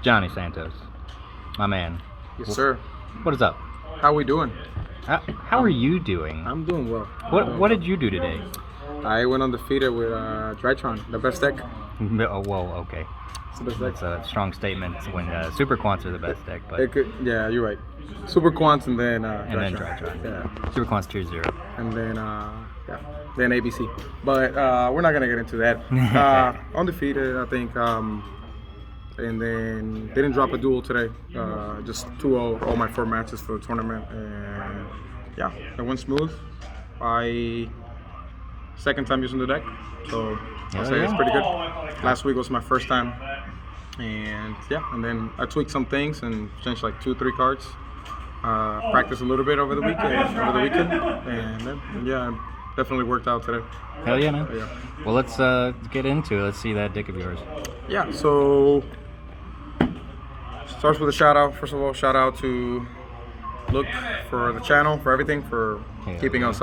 Johnny Santos, my man. Yes, sir. What is up? How we doing? How are you doing? I'm doing well. What did you do today? I went undefeated with Drytron, the best deck. Oh, whoa, okay. It's the best deck. That's a strong statement when Super Quants are the best deck, but Yeah, you're right. Super Quants and then and then Drytron. Yeah. Super Quants tier 0. And then then ABC. But we're not gonna get into that. Undefeated, I think. And then didn't drop a duel today. Just 2-0 all my 4 matches for the tournament, and yeah, it went smooth. Second time using the deck, so I'll say it's pretty good. Last week was my first time, and yeah, and then I tweaked some things and changed like 2-3 cards. Practiced a little bit over the weekend, and then, yeah, it definitely worked out today. Hell yeah, man. Yeah. Well, let's get into it. Let's see that dick of yours. Yeah, so starts with a shout out. First of all, shout out to Luke for the channel, for everything, for keeping us,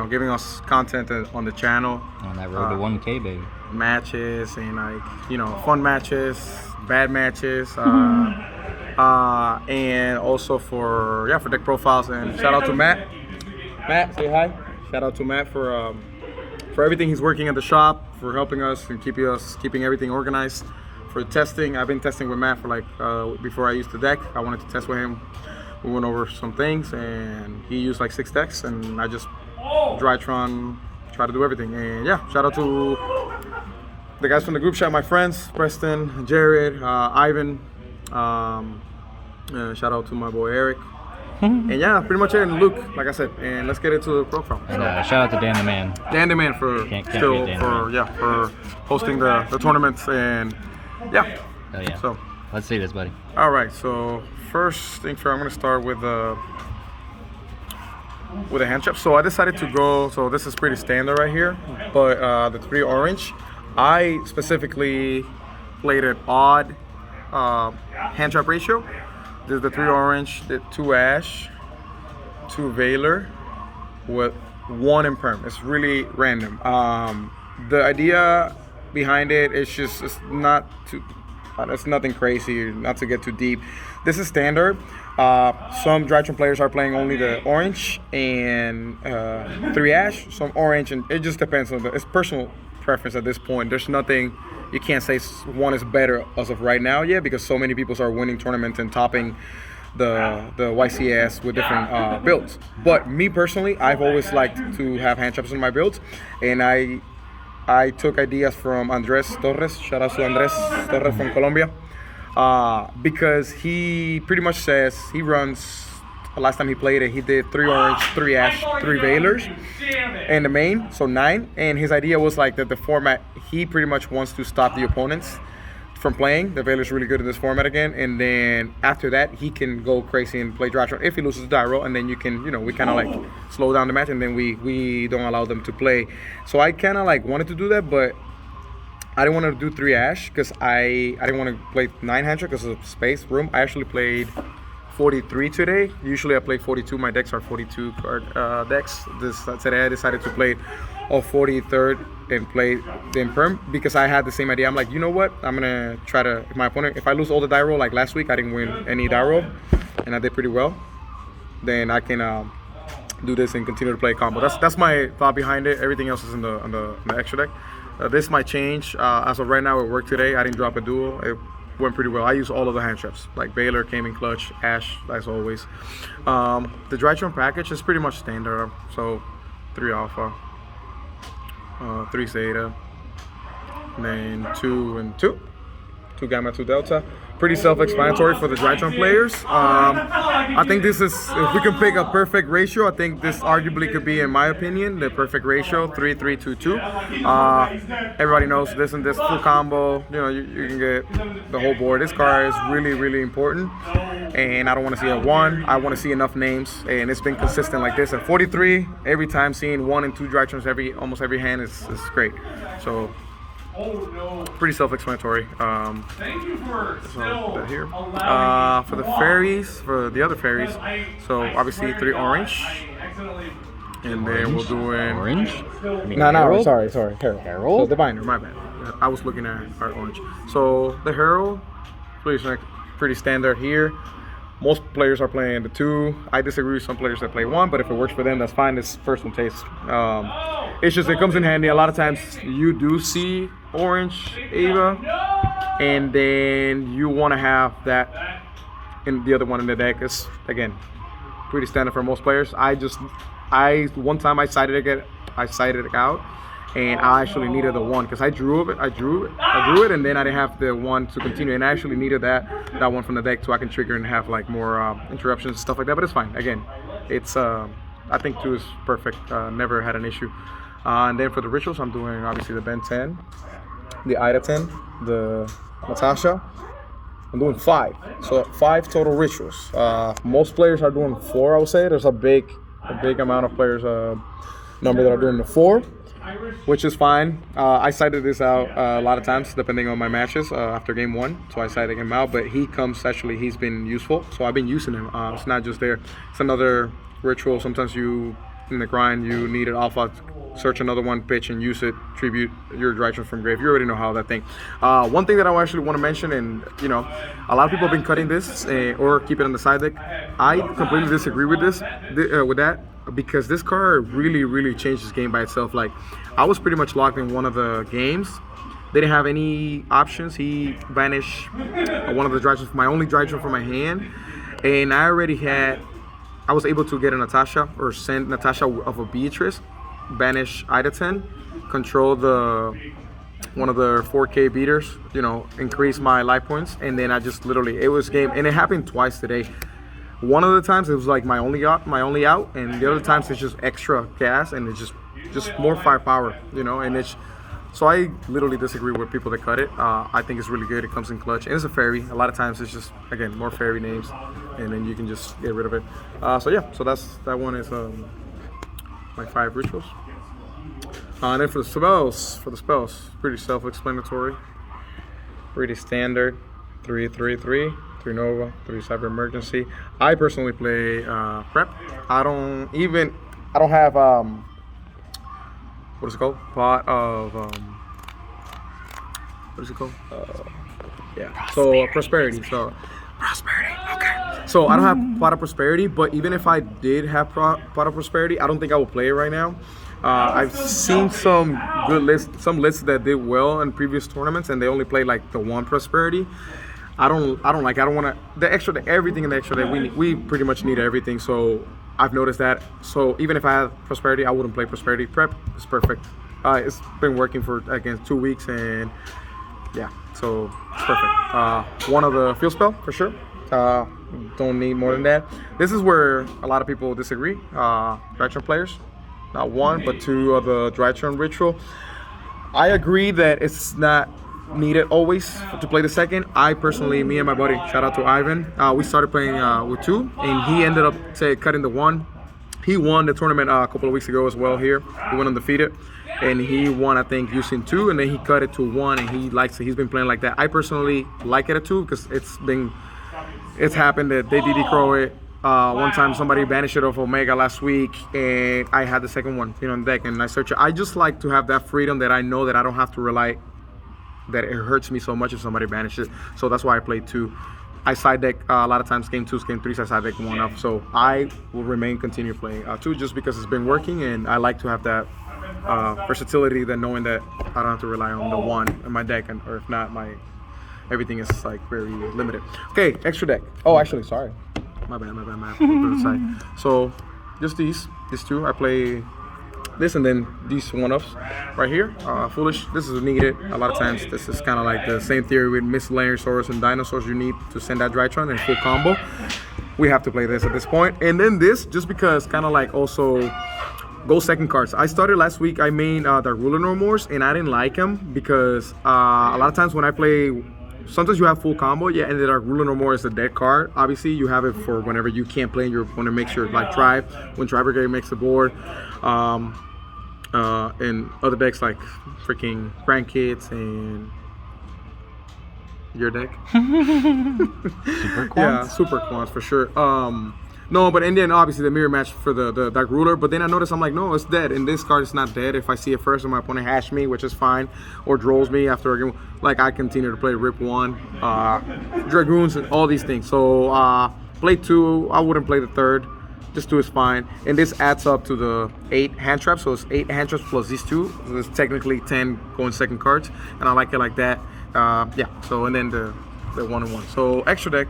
giving us content on the channel. On that road to 1K, baby. Matches and fun matches, bad matches, and also for deck profiles. And shout out to Matt. Matt, say hi. Shout out to Matt for everything he's working at the shop, for helping us and keeping everything organized. For testing, I've been testing with Matt for before I used the deck. I wanted to test with him. We went over some things, and he used like 6 decks, and I just Drytron, try to do everything. And yeah, shout out to the guys from the group chat, my friends, Preston, Jared, Ivan. Shout out to my boy Eric. And yeah, pretty much it. And Luke, like I said. And let's get into the profile. And shout out to Dan the Man. Dan the Man for for hosting the tournaments, and yeah. Oh yeah. So let's see this, buddy. All right. So first thing I'm gonna start with a hand trap. So I decided to go. So this is pretty standard right here, but the 3 orange. I specifically played an odd hand trap ratio. There's the 3 orange, the 2 ash, 2 Veiler, with 1 imperm. It's really random. The idea behind it is just it's nothing crazy, not to get too deep. This is standard. Some Drytron players are playing only the orange and 3 ash, some orange, and it just depends on it's personal preference at this point. There's nothing. You can't say one is better as of right now yet, because so many people are winning tournaments and topping the YCS with different builds. But me personally, I've always liked to have hand traps in my builds, and I took ideas from Andres Torres. Shout out to Andres Torres from Colombia, because he pretty much says he runs. Last time he played it, he did 3 orange, 3 ash, 3 Veilers in the main, so 9. And his idea was like that the format, he pretty much wants to stop the opponents from playing. The Veiler's really good in this format again, and then after that, he can go crazy and play Drytron if he loses the die roll, and then you can, we kind of like slow down the match, and then we don't allow them to play. So I kind of like wanted to do that, but I didn't want to do 3 ash because I didn't want to play 9 hand trap because of space, room. I actually played 43 today. Usually I play 42. My decks are 42 card decks. Today I decided to play all 43rd and play the imperm because I had the same idea. I'm like, you know what? I'm gonna try to, if I lose all the die roll, like last week I didn't win any die roll and I did pretty well, then I can do this and continue to play combo. That's my thought behind it. Everything else is in the extra deck. This might change. As of right now, it worked today. I didn't drop a duel. It went pretty well. I use all of the hand traps, like Veiler came in clutch, Ash as always. The Drytron package is pretty much standard. So 3 alpha, 3 zeta, and then 2 and 2 gamma, 2 delta. Pretty self-explanatory for the Drytron players. I think this is, if we can pick a perfect ratio, I think this arguably could be, in my opinion, the perfect ratio, 3-3-2-2. Everybody knows this and this full combo. You can get the whole board. This card is really, really important, and I don't want to see a 1. I want to see enough names, and it's been consistent like this. At 43, every time seeing 1 and 2 Drytrons almost every hand is great. So pretty self-explanatory. Thank you for so here. For the fairies, for the other fairies, so obviously 3 orange, and then we'll do an orange. No, sorry, Herald. Herald. So the binder, my bad. I was looking at our orange. So the Herald, please, pretty standard here. Most players are playing the 2. I disagree with some players that play 1, but if it works for them, that's fine. It's personal taste. It's just it comes in handy. A lot of times you do see orange Ava, and then you want to have that in the other one in the deck. It's again pretty standard for most players. One time I sided it out, and I actually needed the 1 because I drew it, and then I didn't have the 1 to continue, and I actually needed that 1 from the deck so I can trigger and have like more interruptions and stuff like that. But it's fine. Again, it's I think 2 is perfect. Never had an issue. And then for the rituals, I'm doing obviously the Ben 10, the Ida 10, the Natasha. I'm doing 5, so 5 total rituals. Most players are doing 4. I would say there's a big amount of players number that are doing the 4. Which is fine. I cited this out a lot of times depending on my matches after game 1. So I cited him out, but he's been useful. So I've been using him. It's not just there. It's another ritual. Sometimes you, in the grind, you need an alpha, search another one, pitch, and use it, tribute your Drytron from grave. You already know how that thing. One thing that I actually want to mention, and a lot of people have been cutting this or keep it on the side deck. I completely disagree with that. Because this card really changed this game by itself. Like, I was pretty much locked in one of the games. They didn't have any options. He banished one of the Drytrons, my only Drytron from my hand, and I was able to get a Natasha or send Natasha of a Beatrice, banish Ida 10, control one of the 4K beaters, increase my life points, and then I just literally, it was game, and it happened twice today. One of the times it was like my only out, and the other times it's just extra gas and it's just more firepower, and it's, so I literally disagree with people that cut it. I think it's really good. It comes in clutch, and it's a fairy. A lot of times it's just, again, more fairy names, and then you can just get rid of it. So that one is my 5 rituals. And then for the spells, pretty self-explanatory, pretty standard. 3/3/3. 3 Nova, 3 Cyber Emergency. I personally play Prep. I don't have what is it called? Pot of what is it called? Prosperity. So Prosperity. Okay. So I don't have Pot of Prosperity, but even if I did have Pot of Prosperity, I don't think I will play it right now. I've seen some good lists, that did well in previous tournaments, and they only play like the 1 Prosperity. I don't want to, everything in the extra that we pretty much need everything. So I've noticed that. So even if I have Prosperity, I wouldn't play Prosperity. Prep is perfect. It's been working for, again, 2 weeks, and yeah, so it's perfect. One of the field spell for sure. Don't need more than that. This is where a lot of people disagree. Drytron players, not 1 but 2 of the Drytron ritual. I agree that it's not needed always to play the 2nd. I personally, me and my buddy, shout out to Ivan, we started playing with 2, and he ended up cutting the 1. He won the tournament a couple of weeks ago as well here. He went undefeated, and he won, I think, using 2, and then he cut it to 1, and he likes it. He's been playing like that. I personally like it at 2 because it's happened that they DD Crow it. One time somebody banished it off Omega last week, and I had the 2nd one on deck, and I searched it. I just like to have that freedom that I know that I don't have to rely, that it hurts me so much if somebody banishes it. So that's why I play 2. I side deck a lot of times game 2s, game 3s, I side deck 1 up. So I will continue playing 2 just because it's been working, and I like to have that versatility, that knowing that I don't have to rely on the 1 in my deck, or if not, everything is like very limited. Okay, extra deck. Oh, actually, sorry. My bad. Put it aside. So just these 2. I play this, and then these 1-ups right here. Foolish. This is needed a lot of times. This is kind of like the same theory with miscellaneous and dinosaurs. You need to send that Drytron in full combo. We have to play this at this point. And then this, just because kind of like also go 2nd cards. I started last week. I made the Ruler No Mores, and I didn't like them because a lot of times when I play, sometimes you have full combo, and the Ruler No More is the dead card. Obviously, you have it for whenever you can't play and your opponent makes your drive, when Drive Brigade makes the board. And other decks like freaking Grandkids and your deck. Super Quants? Yeah, Super Quants for sure. No, but and then obviously the mirror match for the Dark Ruler. But then I noticed, I'm like, no, it's dead. And this card is not dead. If I see it first and my opponent hash me, which is fine, or draws me after a game, like I continue to play Rip 1, Dragoons, and all these things. So play 2, I wouldn't play the 3rd. Just 2 is fine. And this adds up to the 8 hand traps. So it's 8 hand traps plus these 2. So it's technically 10 going second cards. And I like it like that. Yeah, so and then the 1-1. So extra deck.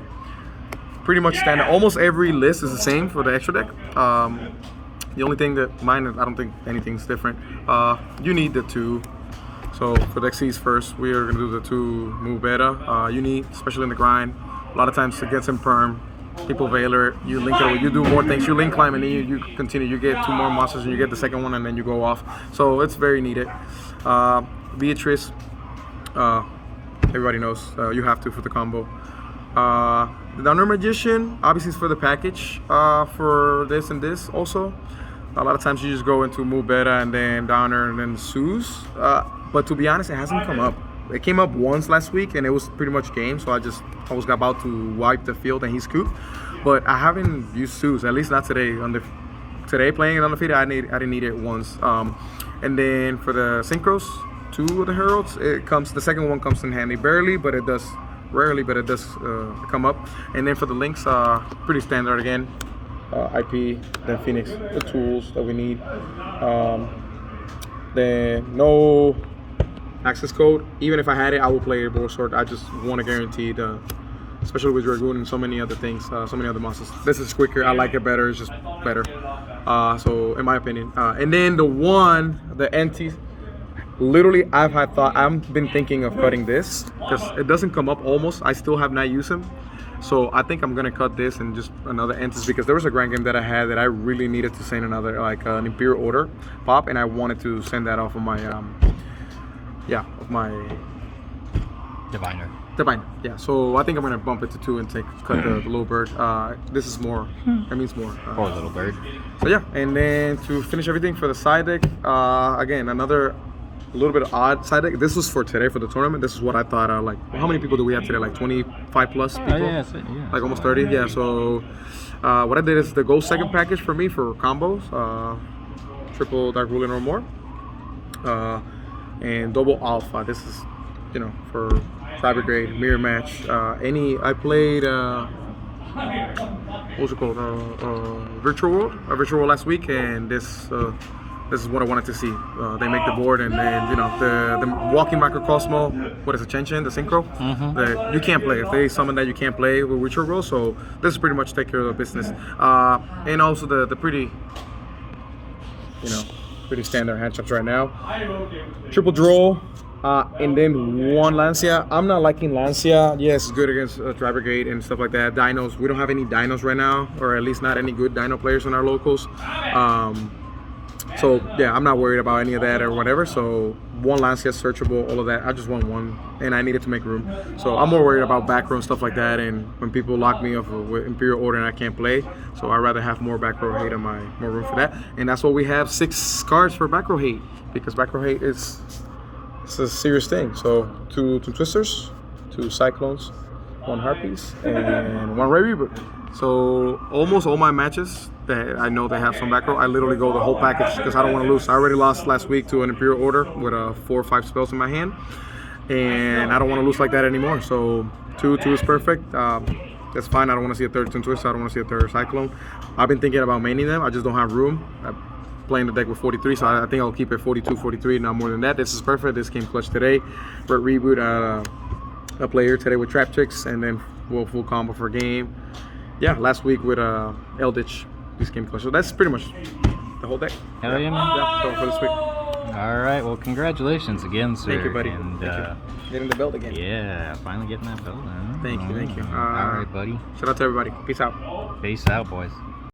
Pretty much standard. Almost every list is the same for the extra deck. The only thing that mine, I don't think anything's different. You need the 2. So for the XCs first, we are gonna do the 2 move beta. You need, especially in the grind, a lot of times to get some perm. People Veiler, you link it, you do more things. You link climb and then you continue. You get 2 more monsters and you get the second one and then you go off. So it's very needed. Beatrice, everybody knows you have to for the combo. The Downer Magician, obviously it's for the package for this and this also. A lot of times you just go into Move Beta and then Downer and then Suze. But to be honest, it hasn't come up. It came up once last week and it was pretty much game, so I was about to wipe the field and he scooped. But I haven't used Suze, at least not today. Today playing it Undefeated, I didn't need it once. And then for the Synchros, 2 of the Heralds, the second one comes in handy. Rarely, but it does come up. And then for the links, pretty standard again. IP, then Phoenix, the tools that we need. Then no access code. Even if I had it, I would play a board sword. I just want to guarantee especially with Dragoon and so many other things, so many other monsters. This is quicker. I like it better. It's just better. So in my opinion. And then the NT. Literally, I've been thinking of cutting this because it doesn't come up almost. I still have not used him. So I think I'm gonna cut this and just another Entis because there was a grand game that I had that I really needed to send another, like an Imperial Order pop, and I wanted to send that off of my, Diviner. Yeah, so I think I'm gonna bump it to 2 and cut the little bird. This is more, that means more. Poor little bird. So yeah, and then to finish everything for the side deck, again, another little bit odd side deck. This was for today for the tournament. This is what I thought. Like, how many people do we have today? Like 25 plus people? Yeah, like almost 30. Yeah. So what I did is the gold second package for me for combos, triple Dark Ruler or more, and double Alpha. This is, for Cyber Grade mirror match. I played. What was it called? Virtual World last week, and this is what I wanted to see. They make the board, and then the walking microcosmo. What is it? Chenchen, the synchro. You can't play if they summon that. You can't play with Virtual World. So this is pretty much take care of the business. And also the pretty, pretty standard hand chops right now. Triple draw. And then 1 Lancia. I'm not liking Lancia. Yes, it's good against Dry Brigade and stuff like that. Dinos. We don't have any Dinos right now, or at least not any good Dino players in our locals. So yeah, I'm not worried about any of that or whatever. So 1 Lancia, searchable, all of that. I just want 1, and I needed to make room. So I'm more worried about back row and stuff like that. And when people lock me up with Imperial Order and I can't play, so I'd rather have more back row hate on more room for that. And that's why we have 6 cards for back row hate, because back row hate is. It's a serious thing. So 2 Twisters, 2 Cyclones, 1 Harpies, and 1 Ray Reboot. So almost all my matches that I know they have some back row, I literally go the whole package because I don't want to lose. I already lost last week to an Imperial Order with 4 or 5 spells in my hand, and I don't want to lose like that anymore. So 2 is perfect. That's fine. I don't want to see a 3rd Twin Twister. I don't want to see a 3rd Cyclone. I've been thinking about maining them. I just don't have room. Playing the deck with 43, so I think I'll keep it 42, 43, not more than that. This is perfect. This came clutch today. But reboot a player today with Trap Chicks, and then full combo for game. Yeah, last week with Eldritch, this came clutch. So that's pretty much the whole deck. Hell yeah, man. Yeah, so for this week. All right, well, congratulations again, sir. Thank you, buddy. And, Thank you. Getting the belt again. Yeah, finally getting that belt. Thank you. All right, buddy. Shout out to everybody. Peace out. Peace out, boys.